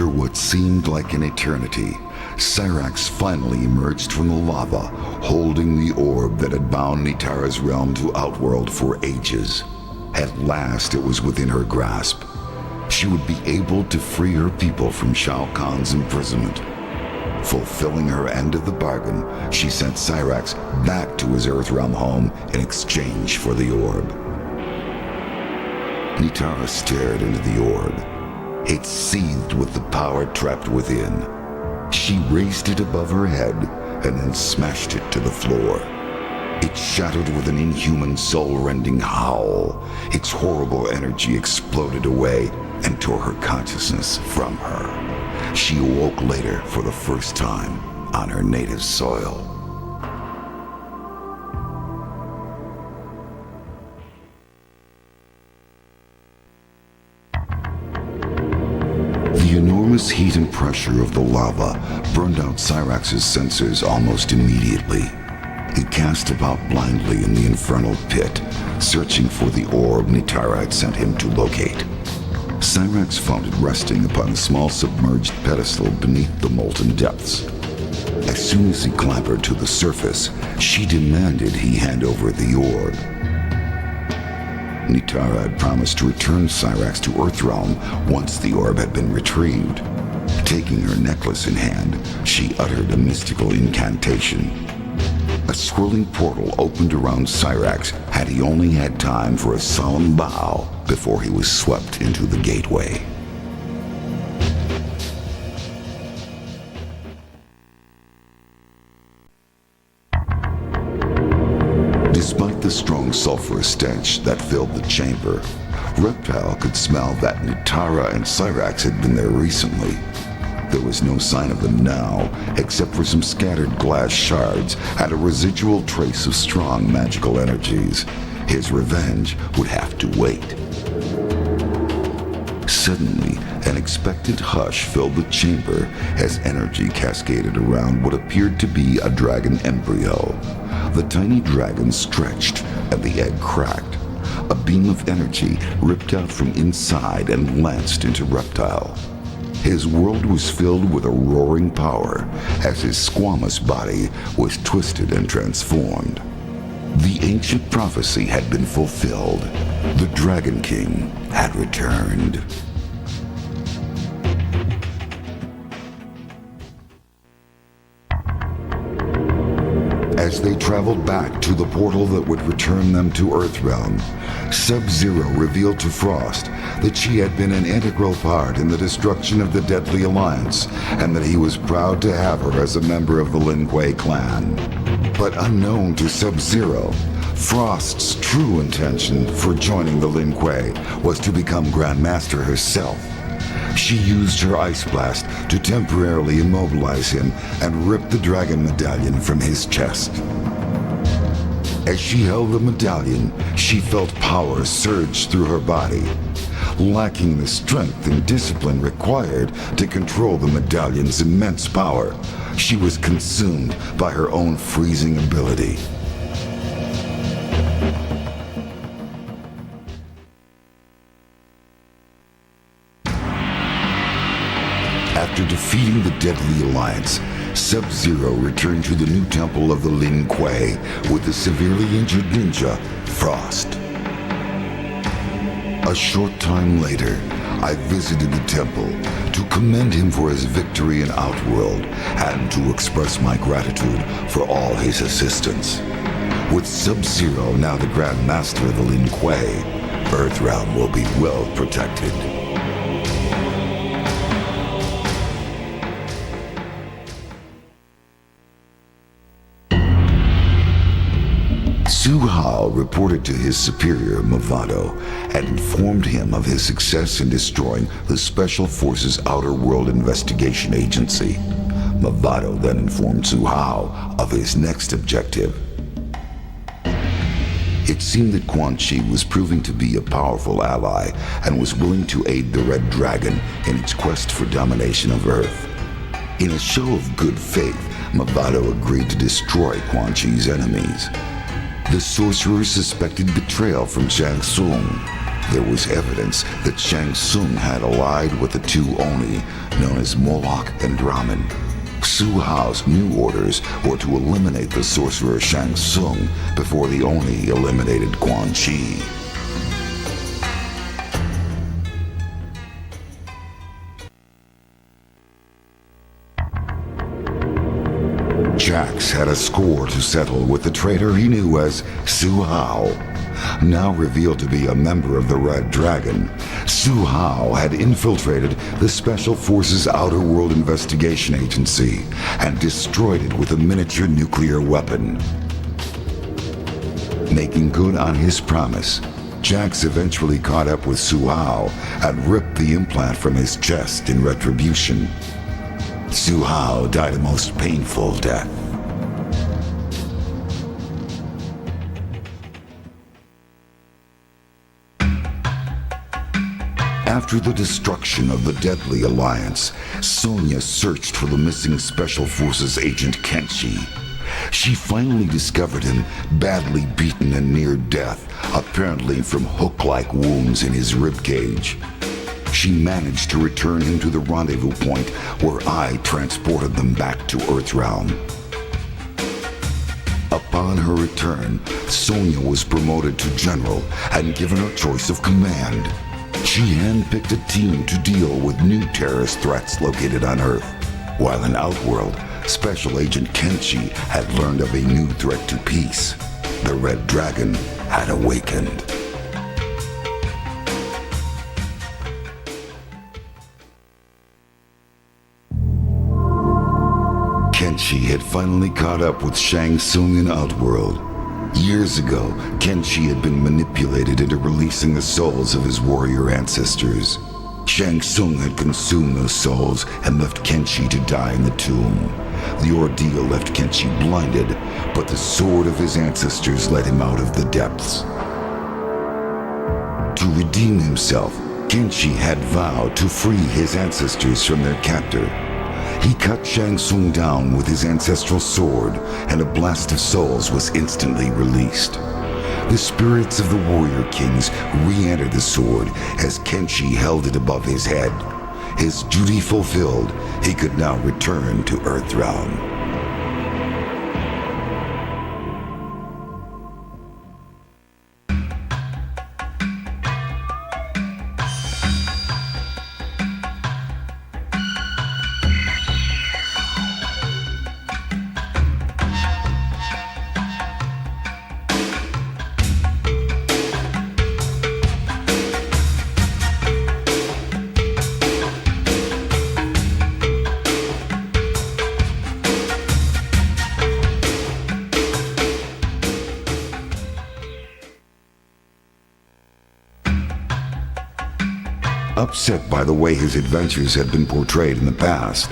After what seemed like an eternity, Cyrax finally emerged from the lava, holding the orb that had bound Nitara's realm to Outworld for ages. At last it was within her grasp. She would be able to free her people from Shao Kahn's imprisonment. Fulfilling her end of the bargain, she sent Cyrax back to his Earthrealm home in exchange for the orb. Nitara stared into the orb. It seethed with the power trapped within. She raised it above her head and then smashed it to the floor. It shattered with an inhuman, soul-rending howl. Its horrible energy exploded away and tore her consciousness from her. She awoke later for the first time on her native soil. The enormous heat and pressure of the lava burned out Cyrax's sensors almost immediately. He cast about blindly in the infernal pit, searching for the orb Nitara had sent him to locate. Cyrax found it resting upon a small submerged pedestal beneath the molten depths. As soon as he clambered to the surface, she demanded he hand over the orb. Nitara had promised to return Cyrax to Earthrealm once the orb had been retrieved. Taking her necklace in hand, she uttered a mystical incantation. A swirling portal opened around Cyrax had he only had time for a solemn bow before he was swept into the gateway. Despite the strong sulfurous stench that filled the chamber, Reptile could smell that Nitara and Cyrax had been there recently. There was no sign of them now, except for some scattered glass shards and a residual trace of strong magical energies. His revenge would have to wait. Suddenly, an expectant hush filled the chamber as energy cascaded around what appeared to be a dragon embryo. The tiny dragon stretched and the egg cracked. A beam of energy ripped out from inside and lanced into Reptile. His world was filled with a roaring power as his squamous body was twisted and transformed. The ancient prophecy had been fulfilled. The Dragon King had returned. As they traveled back to the portal that would return them to Earthrealm, Sub-Zero revealed to Frost that she had been an integral part in the destruction of the Deadly Alliance, and that he was proud to have her as a member of the Lin Kuei clan. But unknown to Sub-Zero, Frost's true intention for joining the Lin Kuei was to become Grandmaster herself. She used her Ice Blast to temporarily immobilize him and rip the Dragon Medallion from his chest. As she held the medallion, she felt power surge through her body. Lacking the strength and discipline required to control the medallion's immense power, she was consumed by her own freezing ability. After defeating the Deadly Alliance, Sub-Zero returned to the new temple of the Lin Kuei with the severely injured ninja, Frost. A short time later, I visited the temple to commend him for his victory in Outworld and to express my gratitude for all his assistance. With Sub-Zero now the Grand Master of the Lin Kuei, Earthrealm will be well protected. Hsu Hao reported to his superior, Mavado, and informed him of his success in destroying the Special Forces Outer World Investigation Agency. Mavado then informed Hsu Hao of his next objective. It seemed that Quan Chi was proving to be a powerful ally and was willing to aid the Red Dragon in its quest for domination of Earth. In a show of good faith, Mavado agreed to destroy Quan Chi's enemies. The sorcerer suspected betrayal from Shang Tsung. there was evidence that Shang Tsung had allied with the two Oni, known as Moloch and Drahmin. Hsu Hao's new orders were to eliminate the sorcerer Shang Tsung before the Oni eliminated Quan Chi. Jax had a score to settle with the traitor he knew as Hsu Hao. Now revealed to be a member of the Red Dragon, Hsu Hao had infiltrated the Special Forces Outer World Investigation Agency and destroyed it with a miniature nuclear weapon. Making good on his promise, Jax eventually caught up with Hsu Hao and ripped the implant from his chest in retribution. Hsu Hao died a most painful death. After the destruction of the Deadly Alliance, Sonya searched for the missing Special Forces agent Kenshi. She finally discovered him badly beaten and near death, apparently from hook-like wounds in his ribcage. She managed to return him to the rendezvous point where I transported them back to Earthrealm. Upon her return, Sonya was promoted to General and given a choice of command. She handpicked a team to deal with new terrorist threats located on Earth, while in Outworld, Special Agent Kenshi had learned of a new threat to peace. The Red Dragon had awakened. Kenshi had finally caught up with Shang Tsung in Outworld. Years ago, Kenshi had been manipulated into releasing the souls of his warrior ancestors. Shang Tsung had consumed those souls and left Kenshi to die in the tomb. The ordeal left Kenshi blinded, but the sword of his ancestors led him out of the depths. To redeem himself, Kenshi had vowed to free his ancestors from their captor. He cut Shang Tsung down with his ancestral sword, and a blast of souls was instantly released. The spirits of the warrior kings re-entered the sword as Kenshi held it above his head. His duty fulfilled, he could now return to Earthrealm. Upset by the way his adventures had been portrayed in the past,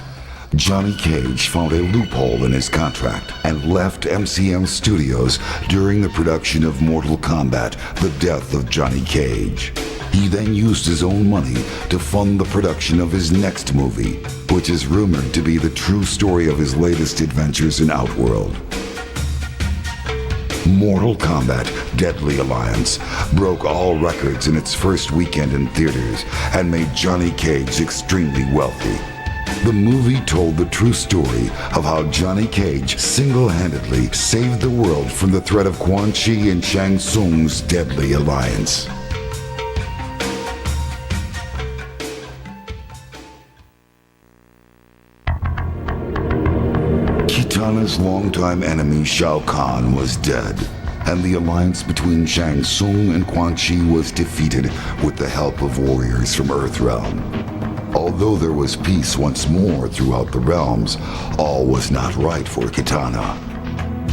Johnny Cage found a loophole in his contract and left MCM Studios during the production of Mortal Kombat: The Death of Johnny Cage. He then used his own money to fund the production of his next movie, which is rumored to be the true story of his latest adventures in Outworld. Mortal Kombat Deadly Alliance broke all records in its first weekend in theaters and made Johnny Cage extremely wealthy. The movie told the true story of how Johnny Cage single-handedly saved the world from the threat of Quan Chi and Shang Tsung's Deadly Alliance. Kitana's longtime enemy Shao Kahn was dead, and the alliance between Shang Tsung and Quan Chi was defeated with the help of warriors from Earthrealm. Although there was peace once more throughout the realms, all was not right for Kitana.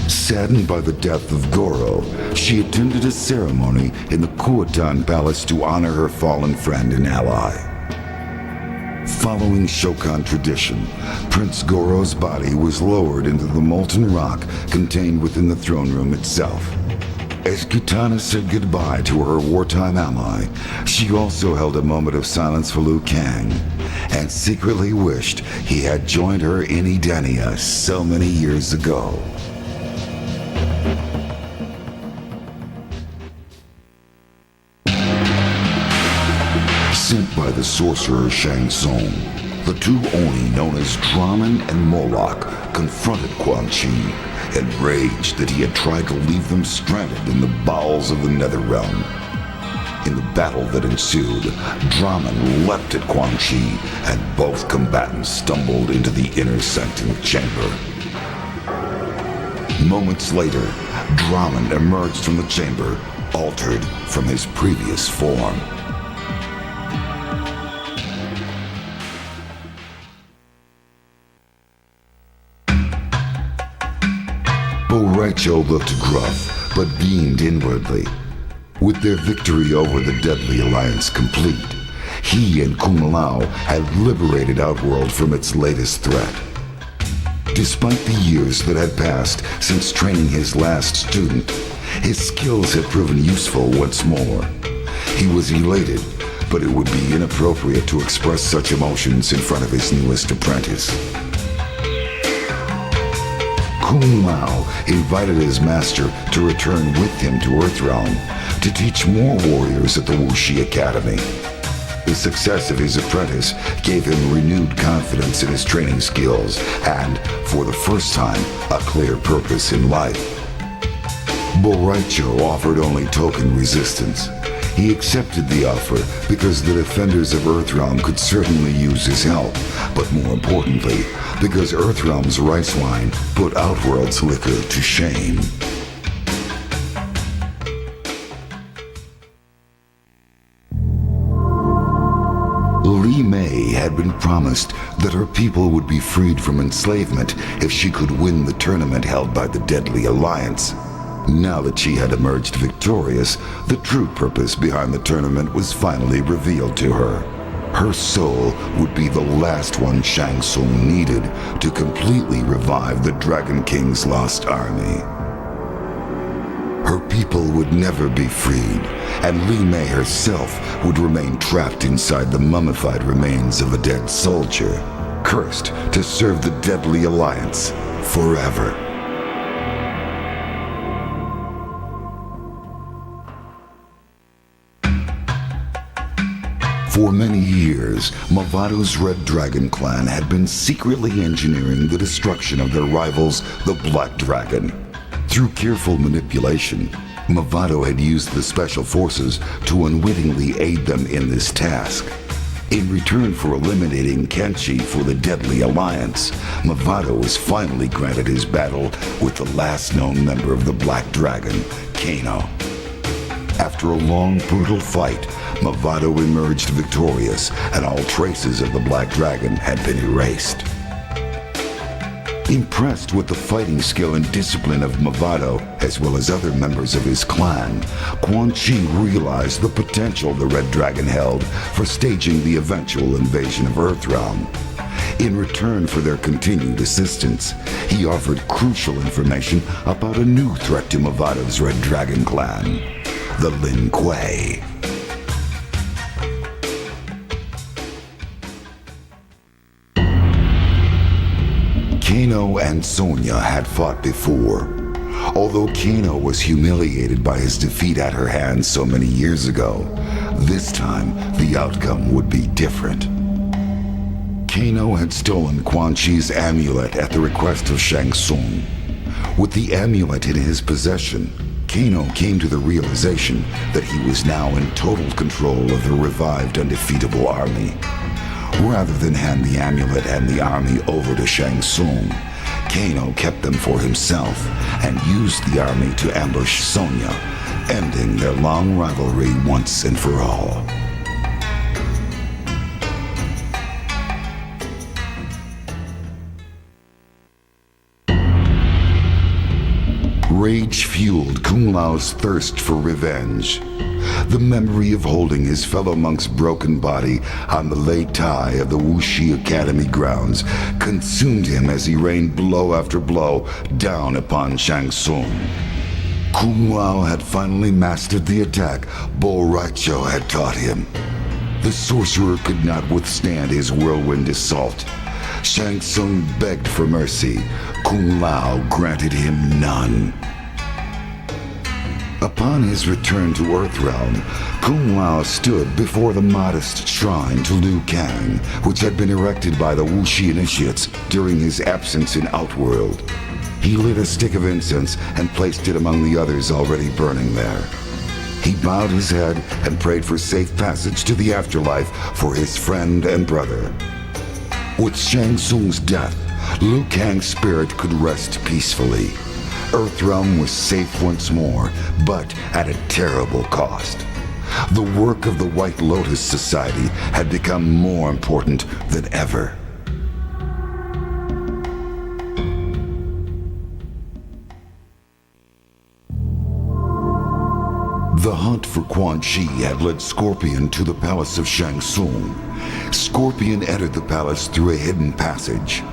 Saddened by the death of Goro, she attended a ceremony in the Kuotan Palace to honor her fallen friend and ally. Following Shokan tradition, Prince Goro's body was lowered into the molten rock contained within the throne room itself. As Kitana said goodbye to her wartime ally, she also held a moment of silence for Liu Kang, and secretly wished he had joined her in Edenia so many years ago. the sorcerer Shang Tsung, the two Oni known as Drahmin and Moloch confronted Quan Chi, enraged that he had tried to leave them stranded in the bowels of the Netherrealm. In the battle that ensued, Drahmin leapt at Quan Chi, and both combatants stumbled into the inner sanctum chamber. Moments later, Drahmin emerged from the chamber, altered from his previous form. Rai Cho looked gruff, but beamed inwardly. With their victory over the Deadly Alliance complete, he and Kung Lao had liberated Outworld from its latest threat. Despite the years that had passed since training his last student, his skills had proven useful once more. He was elated, but it would be inappropriate to express such emotions in front of his newest apprentice. Kung Lao invited his master to return with him to Earthrealm to teach more warriors at the Wuxi Academy. The success of his apprentice gave him renewed confidence in his training skills and, for the first time, a clear purpose in life. Rai Cho offered only token resistance. He accepted the offer because the defenders of Earthrealm could certainly use his help, but more importantly, because Earthrealm's rice wine put Outworld's liquor to shame. Li Mei had been promised that her people would be freed from enslavement if she could win the tournament held by the Deadly Alliance. Now that she had emerged victorious, the true purpose behind the tournament was finally revealed to her. Her soul would be the last one Shang Tsung needed to completely revive the Dragon King's lost army. Her people would never be freed, and Li Mei herself would remain trapped inside the mummified remains of a dead soldier, cursed to serve the Deadly Alliance forever. For many years, Mavado's Red Dragon clan had been secretly engineering the destruction of their rivals, the Black Dragon. Through careful manipulation, Mavado had used the Special Forces to unwittingly aid them in this task. In return for eliminating Kenshi for the Deadly Alliance, Mavado was finally granted his battle with the last known member of the Black Dragon, Kano. After a long, brutal fight, Mavado emerged victorious, and all traces of the Black Dragon had been erased. Impressed with the fighting skill and discipline of Mavado, as well as other members of his clan, Quan Chi realized the potential the Red Dragon held for staging the eventual invasion of Earthrealm. In return for their continued assistance, he offered crucial information about a new threat to Mavado's Red Dragon clan, the Lin Kuei. Kano and Sonya had fought before. Although Kano was humiliated by his defeat at her hands so many years ago, this time the outcome would be different. Kano had stolen Quan Chi's amulet at the request of Shang Tsung. With the amulet in his possession, Kano came to the realization that he was now in total control of the revived undefeatable army. Rather than hand the amulet and the army over to Shang Tsung, Kano kept them for himself and used the army to ambush Sonya, ending their long rivalry once and for all. Rage fueled Kung Lao's thirst for revenge. The memory of holding his fellow monk's broken body on the Lei Tai of the Wuxi Academy grounds consumed him as he rained blow after blow down upon Shang Tsung. Kung Lao had finally mastered the attack Rai Cho had taught him. The sorcerer could not withstand his whirlwind assault. Shang Tsung begged for mercy. Kung Lao granted him none. Upon his return to Earthrealm, Kung Lao stood before the modest shrine to Liu Kang, which had been erected by the Wuxi initiates during his absence in Outworld. He lit a stick of incense and placed it among the others already burning there. He bowed his head and prayed for safe passage to the afterlife for his friend and brother. With Shang Tsung's death, Liu Kang's spirit could rest peacefully. Earthrealm was safe once more, but at a terrible cost. The work of the White Lotus Society had become more important than ever. The hunt for Quan Chi had led Scorpion to the palace of Shang Tsung. Scorpion entered the palace through a hidden passage.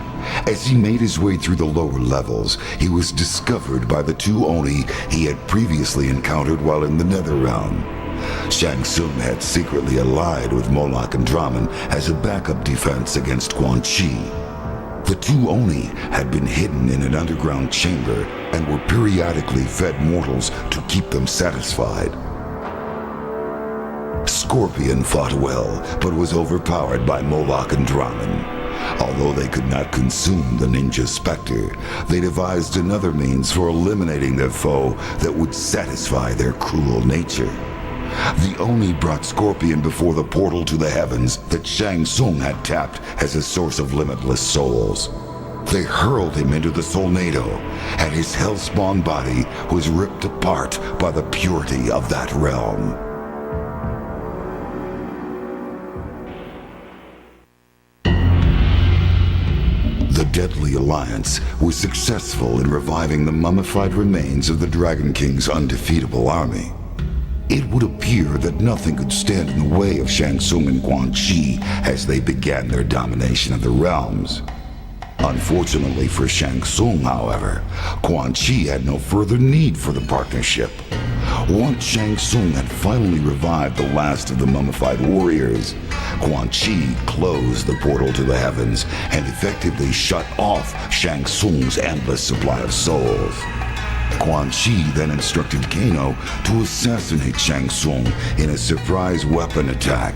As he made his way through the lower levels, he was discovered by the two Oni he had previously encountered while in the Netherrealm. Shang Tsung had secretly allied with Moloch and Drahmin as a backup defense against Quan Chi. The two Oni had been hidden in an underground chamber and were periodically fed mortals to keep them satisfied. Scorpion fought well, but was overpowered by Moloch and Drahmin. Although they could not consume the ninja Spectre, they devised another means for eliminating their foe that would satisfy their cruel nature. The Oni brought Scorpion before the portal to the heavens that Shang Tsung had tapped as a source of limitless souls. They hurled him into the Solnado, and his hellspawn body was ripped apart by the purity of that realm. The Deadly Alliance was successful in reviving the mummified remains of the Dragon King's undefeatable army. It would appear that nothing could stand in the way of Shang Tsung and Quan Chi as they began their domination of the realms. Unfortunately for Shang Tsung, however, Quan Chi had no further need for the partnership. Once Shang Tsung had finally revived the last of the mummified warriors, Quan Chi closed the portal to the heavens and effectively shut off Shang Tsung's endless supply of souls. Quan Chi then instructed Kano to assassinate Shang Tsung in a surprise weapon attack.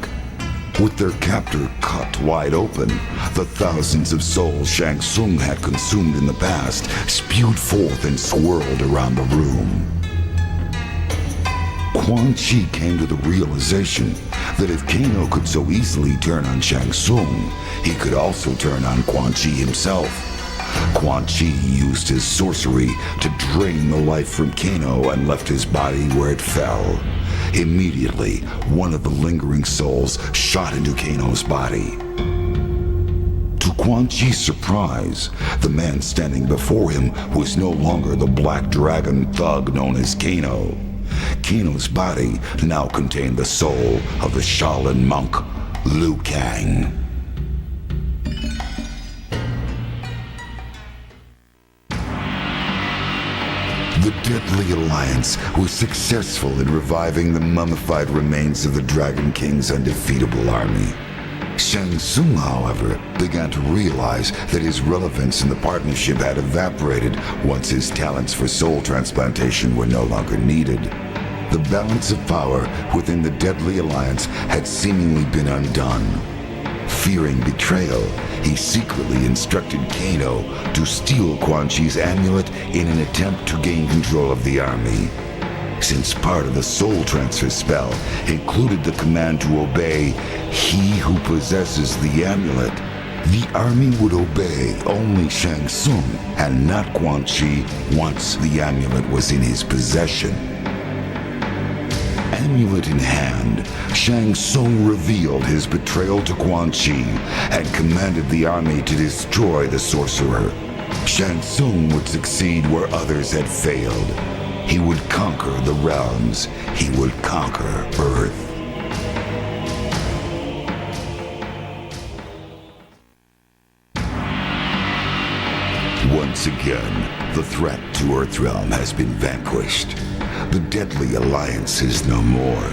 With their captor cut wide open, the thousands of souls Shang Tsung had consumed in the past spewed forth and swirled around the room. Quan Chi came to the realization that if Kano could so easily turn on Shang Tsung, he could also turn on Quan Chi himself. Quan Chi used his sorcery to drain the life from Kano and left his body where it fell. Immediately, one of the lingering souls shot into Kano's body. To Quan Chi's surprise, the man standing before him was no longer the black dragon thug known as Kano. Kano's body now contained the soul of the Shaolin monk, Liu Kang. The Deadly Alliance was successful in reviving the mummified remains of the Dragon King's undefeatable army. Shang Tsung, however, began to realize that his relevance in the partnership had evaporated once his talents for soul transplantation were no longer needed. The balance of power within the Deadly Alliance had seemingly been undone. Fearing betrayal, he secretly instructed Kano to steal Quan Chi's amulet in an attempt to gain control of the army. Since part of the soul transfer spell included the command to obey he who possesses the amulet, the army would obey only Shang Tsung and not Quan Chi once the amulet was in his possession. Amulet in hand, Shang Tsung revealed his betrayal to Quan Chi and commanded the army to destroy the sorcerer. Shang Tsung would succeed where others had failed. He would conquer the realms. He would conquer Earth. Once again, the threat to Earthrealm has been vanquished. The Deadly Alliance is no more.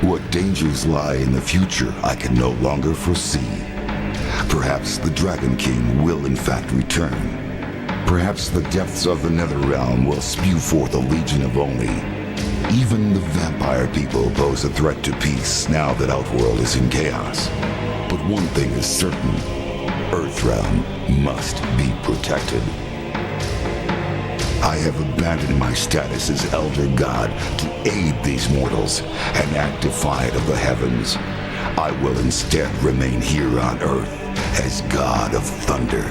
What dangers lie in the future I can no longer foresee. Perhaps the Dragon King will in fact return. Perhaps the depths of the Netherrealm will spew forth a legion of Oni. Even the vampire people pose a threat to peace now that Outworld is in chaos. But one thing is certain. Earthrealm must be protected. I have abandoned my status as Elder God to aid these mortals and act defiant of the heavens. I will instead remain here on Earth as God of Thunder.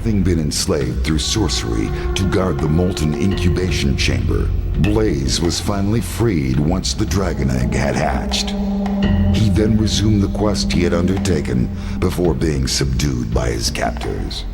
Having been enslaved through sorcery to guard the molten incubation chamber, Blaze was finally freed once the dragon egg had hatched. He then resumed the quest he had undertaken before being subdued by his captors.